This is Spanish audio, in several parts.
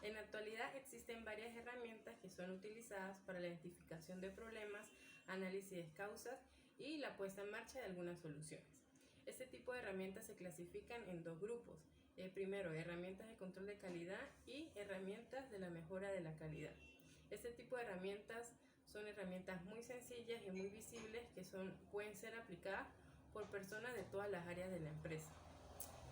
En la actualidad existen varias herramientas que son utilizadas para la identificación de problemas, análisis de causas y la puesta en marcha de algunas soluciones. Este tipo de herramientas se clasifican en dos grupos. Primero, herramientas de control de calidad y herramientas de la mejora de la calidad. Este tipo de herramientas son herramientas muy sencillas y muy visibles que pueden ser aplicadas por personas de todas las áreas de la empresa.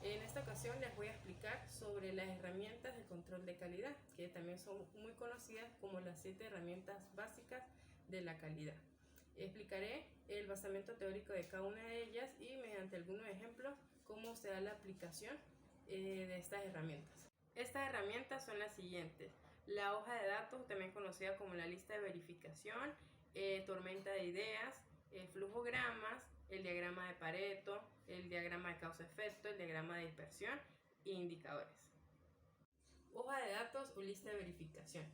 En esta ocasión les voy a explicar sobre las herramientas de control de calidad, que también son muy conocidas como las 7 herramientas básicas de la calidad. Explicaré el basamento teórico de cada una de ellas y mediante algunos ejemplos cómo se da la aplicación de estas herramientas. Estas herramientas son las siguientes: la hoja de datos, también conocida como la lista de verificación, tormenta de ideas, flujogramas, el diagrama de Pareto, el diagrama de causa-efecto, el diagrama de dispersión e indicadores. Hoja de datos o lista de verificación.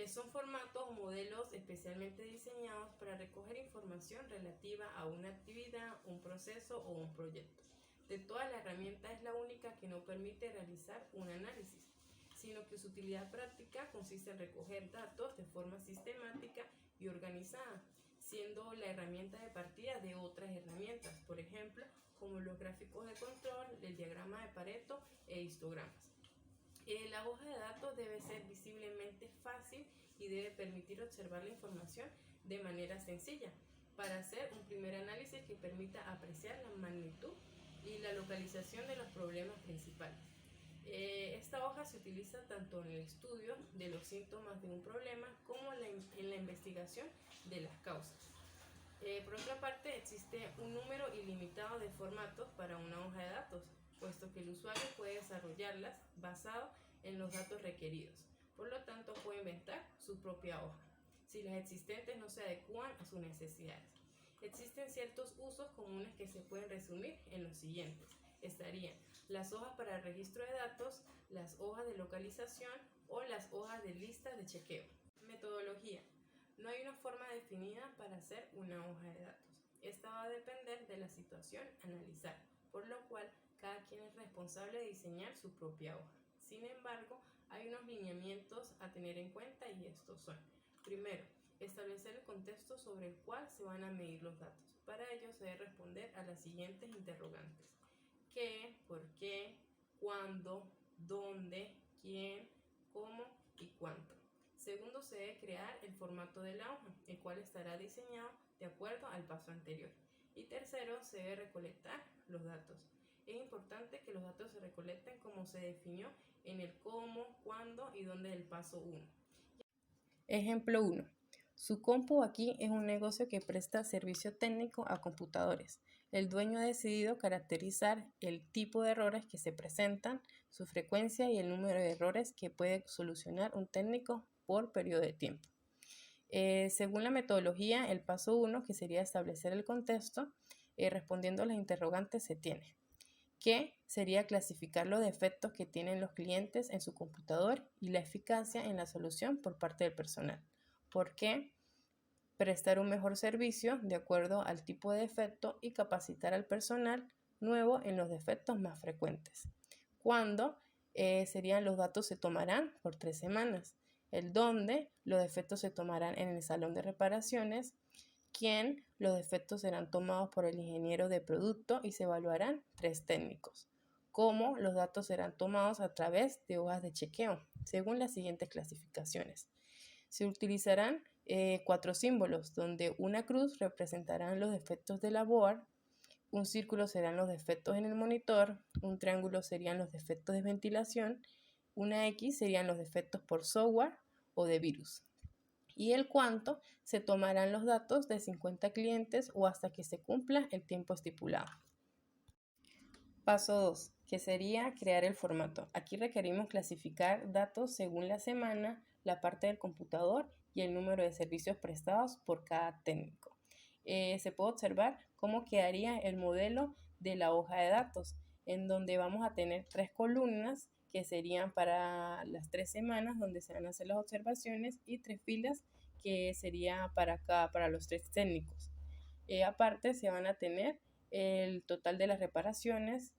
Son formatos o modelos especialmente diseñados para recoger información relativa a una actividad, un proceso o un proyecto. De todas las herramientas es la única que no permite realizar un análisis, sino que su utilidad práctica consiste en recoger datos de forma sistemática y organizada, siendo la herramienta de partida de otras herramientas, por ejemplo, como los gráficos de control, el diagrama de Pareto e histogramas. La hoja de datos debe ser visiblemente fácil y debe permitir observar la información de manera sencilla para hacer un primer análisis que permita apreciar la magnitud y la localización de los problemas principales. Esta hoja se utiliza tanto en el estudio de los síntomas de un problema como en la investigación de las causas. Por otra parte, existe un número ilimitado de formatos para una hoja de datos, puesto que el usuario puede desarrollarlas basado en los datos requeridos. Por lo tanto, puede inventar su propia hoja, si las existentes no se adecúan a sus necesidades. Existen ciertos usos comunes que se pueden resumir en los siguientes. Estarían las hojas para el registro de datos, las hojas de localización o las hojas de lista de chequeo. Metodología. No hay una forma definida para hacer una hoja de datos. Esta va a depender de la situación a analizar, por lo cual cada quien es responsable de diseñar su propia hoja. Sin embargo, hay unos lineamientos a tener en cuenta y estos son: primero, establecer el contexto sobre el cual se van a medir los datos. Para ello se debe responder a las siguientes interrogantes: ¿qué?, ¿por qué?, ¿cuándo?, ¿dónde?, ¿quién?, ¿cómo? y ¿cuánto? Segundo, se debe crear el formato de la hoja, el cual estará diseñado de acuerdo al paso anterior. Y tercero, se debe recolectar los datos. Es importante que los datos se recolecten como se definió en el cómo, cuándo y dónde del paso 1. Ejemplo 1. Su compu aquí es un negocio que presta servicio técnico a computadores. El dueño ha decidido caracterizar el tipo de errores que se presentan, su frecuencia y el número de errores que puede solucionar un técnico por periodo de tiempo. Según la metodología, el paso 1, que sería establecer el contexto, respondiendo a las interrogantes se tiene: ¿qué? Sería clasificar los defectos que tienen los clientes en su computador y la eficacia en la solución por parte del personal. ¿Por qué? Prestar un mejor servicio de acuerdo al tipo de defecto y capacitar al personal nuevo en los defectos más frecuentes. ¿Cuándo? Serían los datos se tomarán por 3 semanas. El dónde, los defectos se tomarán en el salón de reparaciones. ¿Quién? Los defectos serán tomados por el ingeniero de producto y se evaluarán 3 técnicos. ¿Cómo? Los datos serán tomados a través de hojas de chequeo, según las siguientes clasificaciones. Se utilizarán 4 símbolos, donde una cruz representará los defectos de la board, un círculo serán los defectos en el monitor, un triángulo serían los defectos de ventilación, una X serían los defectos por software o de virus. Y el cuánto se tomarán los datos de 50 clientes o hasta que se cumpla el tiempo estipulado. Paso 2, que sería crear el formato. Aquí requerimos clasificar datos según la semana, la parte del computador y el número de servicios prestados por cada técnico. Se puede observar cómo quedaría el modelo de la hoja de datos, en donde vamos a tener 3 columnas que serían para las 3 semanas donde se van a hacer las observaciones y 3 filas que sería para los 3 técnicos. Aparte se van a tener el total de las reparaciones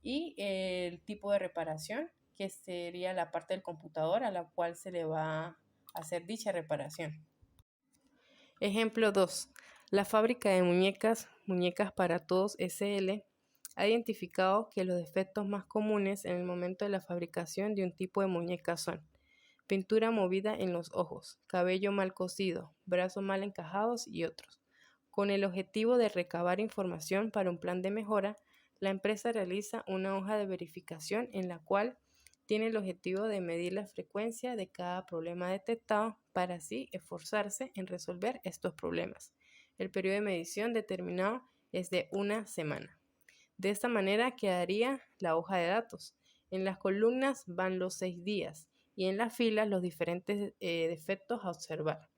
y el tipo de reparación, que sería la parte del computador a la cual se le va a hacer dicha reparación. Ejemplo 2. La fábrica de Muñecas para Todos SL, ha identificado que los defectos más comunes en el momento de la fabricación de un tipo de muñeca son: pintura movida en los ojos, cabello mal cosido, brazos mal encajados y otros. Con el objetivo de recabar información para un plan de mejora, la empresa realiza una hoja de verificación en la cual tiene el objetivo de medir la frecuencia de cada problema detectado para así esforzarse en resolver estos problemas. El periodo de medición determinado es de 1 semana. De esta manera quedaría la hoja de datos. En las columnas van los 6 días y en las filas los diferentes defectos a observar.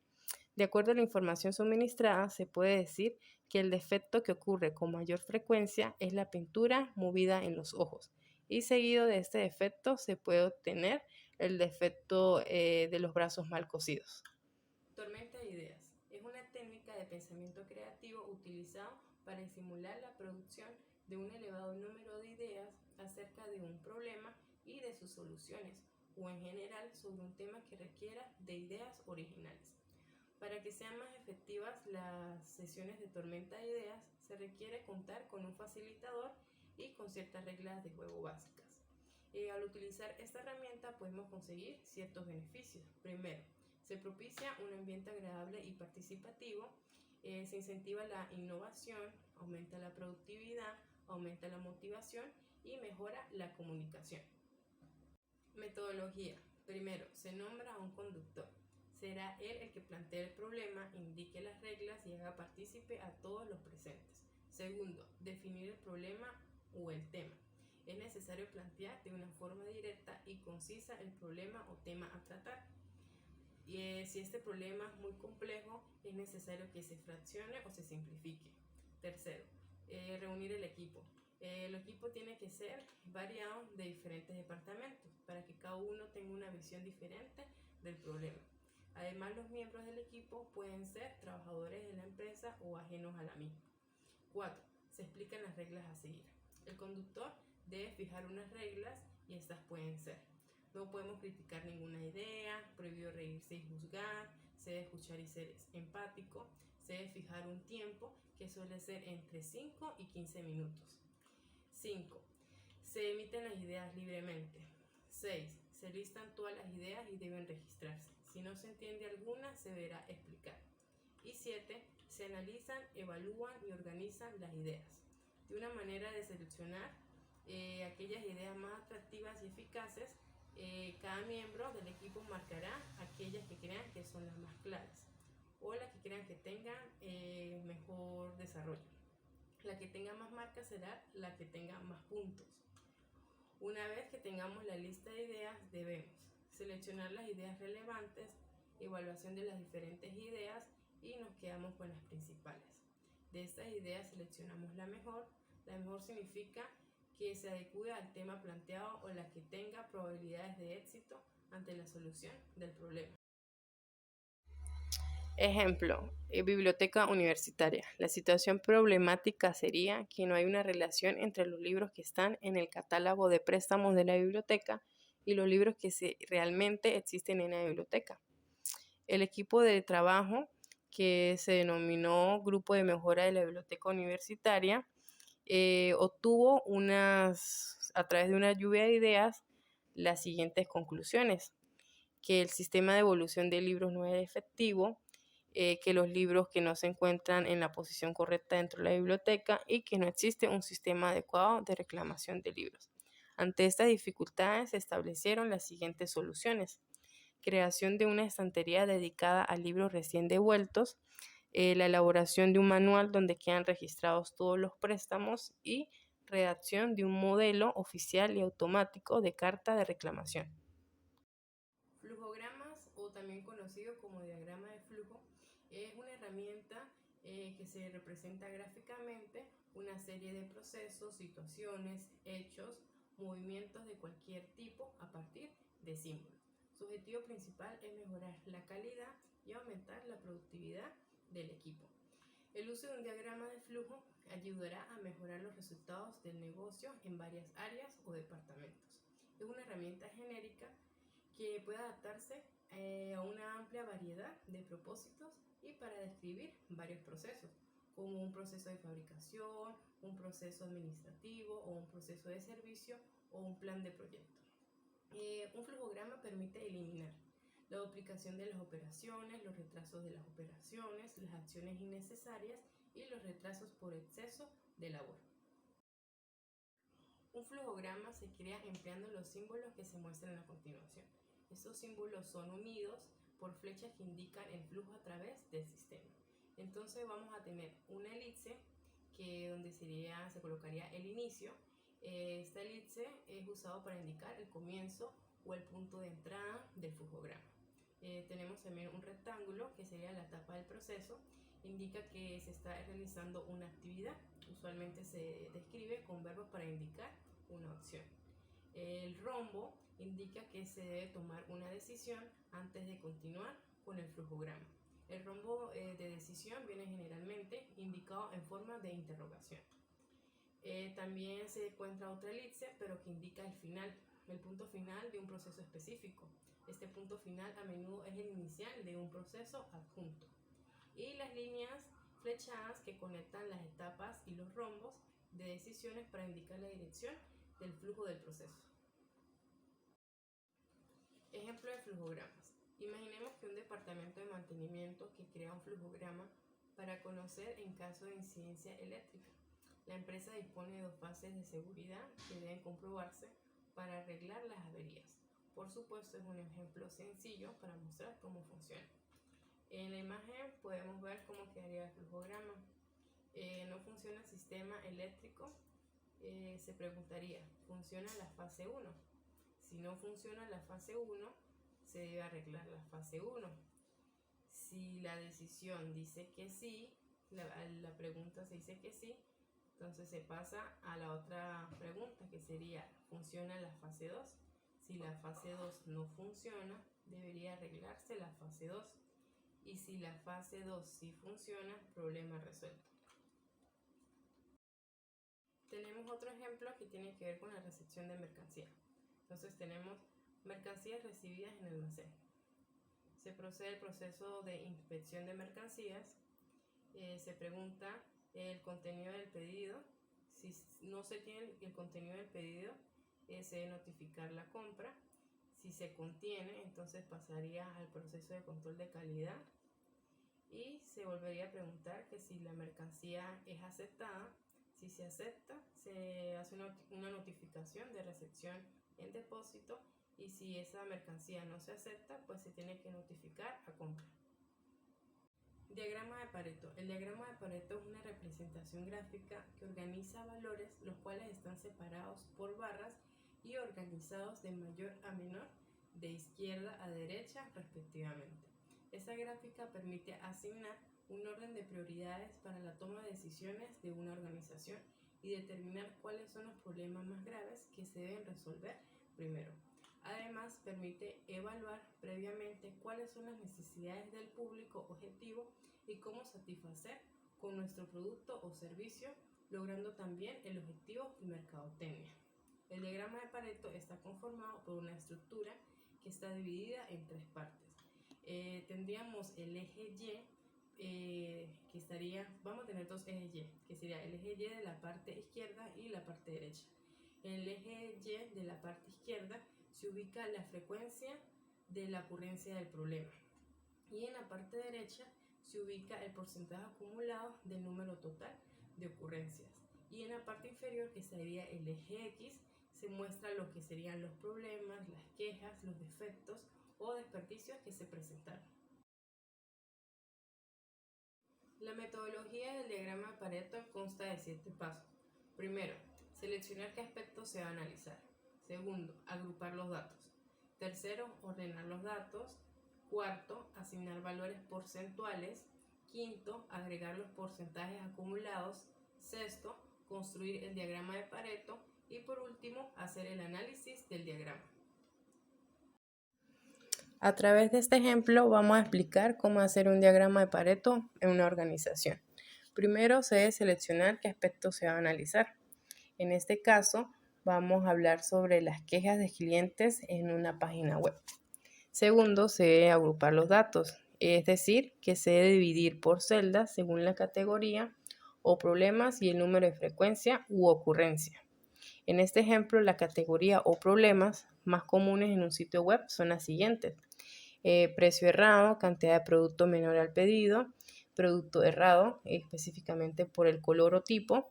De acuerdo a la información suministrada, se puede decir que el defecto que ocurre con mayor frecuencia es la pintura movida en los ojos, y seguido de este defecto se puede obtener el defecto de los brazos mal cosidos. Tormenta de ideas es una técnica de pensamiento creativo utilizada para estimular la producción de un elevado número de ideas acerca de un problema y de sus soluciones, o en general sobre un tema que requiera de ideas originales. Para que sean más efectivas las sesiones de tormenta de ideas, se requiere contar con un facilitador y con ciertas reglas de juego básicas. Al utilizar esta herramienta podemos conseguir ciertos beneficios. Primero, se propicia un ambiente agradable y participativo, se incentiva la innovación, aumenta la productividad, aumenta la motivación y mejora la comunicación. Metodología. Primero, se nombra a un conductor. Será él el que plantee el problema, indique las reglas y haga partícipe a todos los presentes. Segundo, definir el problema o el tema. Es necesario plantear de una forma directa y concisa el problema o tema a tratar. Si este problema es muy complejo, es necesario que se fraccione o se simplifique. Tercero, reunir el equipo. El equipo tiene que ser variado de diferentes departamentos para que cada uno tenga una visión diferente del problema. Además, los miembros del equipo pueden ser trabajadores de la empresa o ajenos a la misma. 4. Se explican las reglas a seguir. El conductor debe fijar unas reglas y estas pueden ser: no podemos criticar ninguna idea, prohibido reírse y juzgar, se debe escuchar y ser empático, se debe fijar un tiempo que suele ser entre 5 y 15 minutos. 5. Se emiten las ideas libremente. 6. Se listan todas las ideas y deben registrarse. Si no se entiende alguna, se deberá explicar. Y 7. Se analizan, evalúan y organizan las ideas de una manera de seleccionar aquellas ideas más atractivas y eficaces. Cada miembro del equipo marcará aquellas que crean que son las más claras o las que crean que tengan mejor desarrollo. La que tenga más marcas será la que tenga más puntos. Una vez que tengamos la lista de ideas, debemos seleccionar las ideas relevantes, evaluación de las diferentes ideas y nos quedamos con las principales. De estas ideas seleccionamos la mejor. La mejor significa que se adecue al tema planteado o la que tenga probabilidades de éxito ante la solución del problema. Ejemplo, biblioteca universitaria. La situación problemática sería que no hay una relación entre los libros que están en el catálogo de préstamos de la biblioteca y los libros que realmente existen en la biblioteca. El equipo de trabajo, que se denominó Grupo de Mejora de la Biblioteca Universitaria, obtuvo a través de una lluvia de ideas las siguientes conclusiones: que el sistema de evolución de libros no es efectivo, que los libros que no se encuentran en la posición correcta dentro de la biblioteca y que no existe un sistema adecuado de reclamación de libros. Ante estas dificultades se establecieron las siguientes soluciones: creación de una estantería dedicada a libros recién devueltos, la elaboración de un manual donde quedan registrados todos los préstamos y redacción de un modelo oficial y automático de carta de reclamación. Flujogramas, o también conocido como diagrama de flujo, es una herramienta que se representa gráficamente una serie de procesos, situaciones, hechos, movimientos de cualquier tipo a partir de símbolos. Su objetivo principal es mejorar la calidad y aumentar la productividad del equipo. El uso de un diagrama de flujo ayudará a mejorar los resultados del negocio en varias áreas o departamentos. Es una herramienta genérica que puede adaptarse a una amplia variedad de propósitos y para describir varios procesos, como un proceso de fabricación, un proceso administrativo o un proceso de servicio o un plan de proyecto. Un flujograma permite eliminar la duplicación de las operaciones, los retrasos de las operaciones, las acciones innecesarias y los retrasos por exceso de labor. Un flujograma se crea empleando los símbolos que se muestran a continuación. Estos símbolos son unidos por flechas que indican el flujo a través del sistema. Entonces vamos a tener una elipse donde se colocaría el inicio. Esta elipse es usado para indicar el comienzo o el punto de entrada del flujograma. Tenemos también un rectángulo que sería la etapa del proceso, indica que se está realizando una actividad, usualmente se describe con verbos para indicar una acción. El rombo indica que se debe tomar una decisión antes de continuar con el flujograma. El rombo de decisión viene generalmente indicado en forma de interrogación. También se encuentra otra elipse, pero que indica el final, el punto final de un proceso específico. Este punto final a menudo es el inicial de un proceso adjunto. Y las líneas flechadas que conectan las etapas y los rombos de decisiones para indicar la dirección del flujo del proceso. Ejemplo de flujogramas. Imaginemos que un departamento de mantenimiento que crea un flujograma para conocer en caso de incidencia eléctrica. La empresa dispone de 2 fases de seguridad que deben comprobarse para arreglar las averías. Por supuesto, es un ejemplo sencillo para mostrar cómo funciona. En la imagen podemos ver cómo quedaría el flujograma. No funciona el sistema eléctrico. Se preguntaría, ¿funciona la fase 1? Si no funciona la fase 1, se debe arreglar la fase 1. Si la decisión dice que sí, la pregunta se dice que sí, entonces se pasa a la otra pregunta que sería, ¿funciona la fase 2? Si la fase 2 no funciona, debería arreglarse la fase 2. Y si la fase 2 sí funciona, problema resuelto. Tenemos otro ejemplo que tiene que ver con la recepción de mercancía. Entonces tenemos mercancías recibidas en el almacén. Se procede el proceso de inspección de mercancías. Se pregunta el contenido del pedido. Si no se tiene el contenido del pedido, se debe notificar la compra. Si se contiene, entonces pasaría al proceso de control de calidad. Y se volvería a preguntar que si la mercancía es aceptada. Si se acepta, se hace una notificación de recepción en depósito, y si esa mercancía no se acepta, pues se tiene que notificar a compra. Diagrama de Pareto. El diagrama de Pareto es una representación gráfica que organiza valores los cuales están separados por barras y organizados de mayor a menor, de izquierda a derecha respectivamente. Esta gráfica permite asignar un orden de prioridades para la toma de decisiones de una organización y determinar cuáles son los problemas más graves que se deben resolver primero. Además, permite evaluar previamente cuáles son las necesidades del público objetivo y cómo satisfacer con nuestro producto o servicio, logrando también el objetivo de mercadotecnia. El diagrama de Pareto está conformado por una estructura que está dividida en 3 partes. Tendríamos el eje Y, que estaría, vamos a tener 2 ejes Y, que sería el eje Y de la parte izquierda y la parte derecha. En el eje Y de la parte izquierda se ubica la frecuencia de la ocurrencia del problema, y en la parte derecha se ubica el porcentaje acumulado del número total de ocurrencias, y en la parte inferior, que sería el eje X, se muestra lo que serían los problemas, las quejas, los defectos o desperdicios que se presentaron. La metodología del diagrama de Pareto consta de 7 pasos. Primero, seleccionar qué aspectos se va a analizar. Segundo, agrupar los datos. Tercero, ordenar los datos. Cuarto, asignar valores porcentuales. Quinto, agregar los porcentajes acumulados. Sexto, construir el diagrama de Pareto. Y por último, hacer el análisis del diagrama. A través de este ejemplo vamos a explicar cómo hacer un diagrama de Pareto en una organización. Primero se debe seleccionar qué aspectos se va a analizar. En este caso vamos a hablar sobre las quejas de clientes en una página web. Segundo, se debe agrupar los datos, es decir, que se debe dividir por celdas según la categoría o problemas y el número de frecuencia u ocurrencia. En este ejemplo, la categoría o problemas más comunes en un sitio web son las siguientes: precio errado, cantidad de producto menor al pedido, producto errado, específicamente por el color o tipo,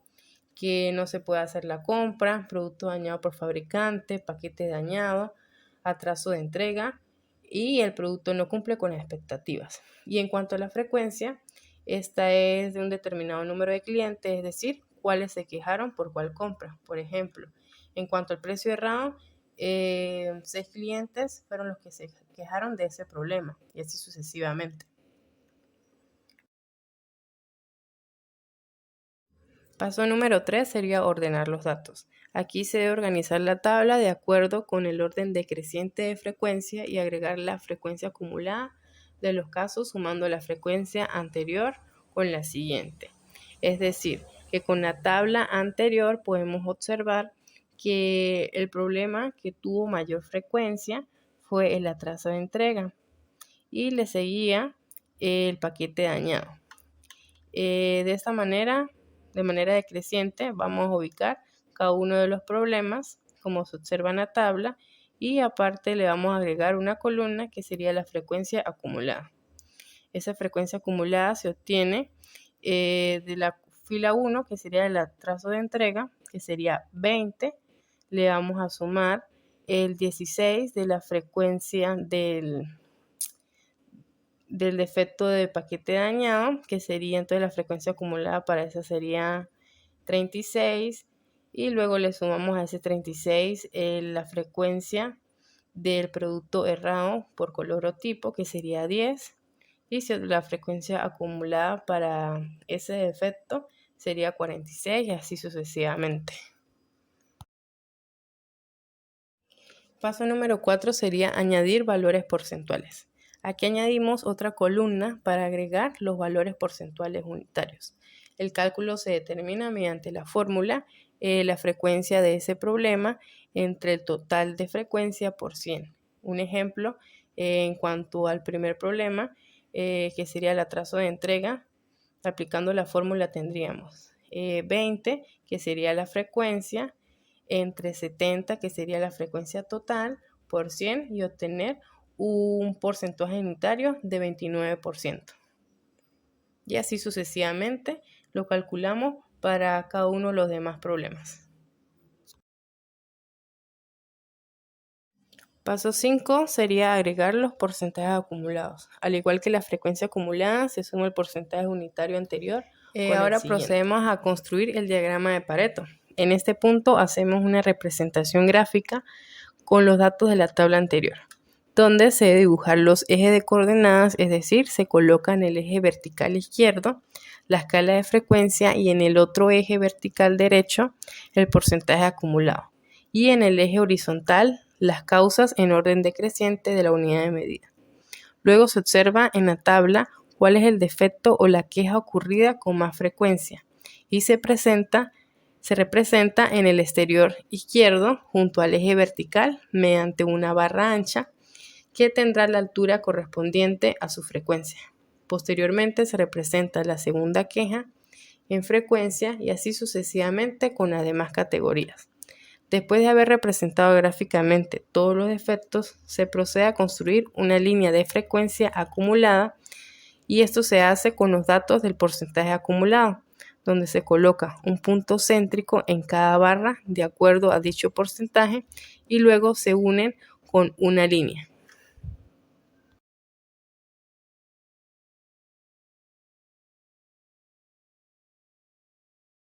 que no se puede hacer la compra, producto dañado por fabricante, paquete dañado, atraso de entrega y el producto no cumple con las expectativas. Y en cuanto a la frecuencia, esta es de un determinado número de clientes, es decir, cuáles se quejaron por cuál compra. Por ejemplo, en cuanto al precio errado, 6 clientes fueron los que se quejaron de ese problema y así sucesivamente. Paso número 3 sería ordenar los datos. Aquí se debe organizar la tabla de acuerdo con el orden decreciente de frecuencia y agregar la frecuencia acumulada de los casos sumando la frecuencia anterior con la siguiente. Es decir, que con la tabla anterior podemos observar que el problema que tuvo mayor frecuencia fue el atraso de entrega y le seguía el paquete dañado. De esta manera, de manera decreciente, vamos a ubicar cada uno de los problemas como se observa en la tabla y aparte le vamos a agregar una columna que sería la frecuencia acumulada. Esa frecuencia acumulada se obtiene de la fila 1, que sería el atraso de entrega, que sería 20. Le vamos a sumar el 16 de la frecuencia del defecto de paquete dañado, que sería entonces la frecuencia acumulada para esa sería 36, y luego le sumamos a ese 36 la frecuencia del producto errado por color o tipo, que sería 10, y la frecuencia acumulada para ese defecto sería 46 y así sucesivamente. Paso número 4 sería añadir valores porcentuales. Aquí añadimos otra columna para agregar los valores porcentuales unitarios. El cálculo se determina mediante la fórmula, la frecuencia de ese problema entre el total de frecuencia por 100. Un ejemplo, en cuanto al primer problema, que sería el atraso de entrega, aplicando la fórmula tendríamos 20, que sería la frecuencia, entre 70, que sería la frecuencia total, por 100 y obtener un porcentaje unitario de 29%. Y así sucesivamente lo calculamos para cada uno de los demás problemas. Paso 5 sería agregar los porcentajes acumulados. Al igual que la frecuencia acumulada, se suma el porcentaje unitario anterior. Ahora procedemos a construir el diagrama de Pareto. En este punto hacemos una representación gráfica con los datos de la tabla anterior, donde se debe dibujar los ejes de coordenadas, es decir, se coloca en el eje vertical izquierdo la escala de frecuencia y en el otro eje vertical derecho el porcentaje acumulado y en el eje horizontal las causas en orden decreciente de la unidad de medida. Luego se observa en la tabla cuál es el defecto o la queja ocurrida con más frecuencia y se representa en el exterior izquierdo junto al eje vertical mediante una barra ancha que tendrá la altura correspondiente a su frecuencia. Posteriormente se representa la segunda queja en frecuencia y así sucesivamente con las demás categorías. Después de haber representado gráficamente todos los defectos, se procede a construir una línea de frecuencia acumulada y esto se hace con los datos del porcentaje acumulado, donde se coloca un punto céntrico en cada barra de acuerdo a dicho porcentaje y luego se unen con una línea.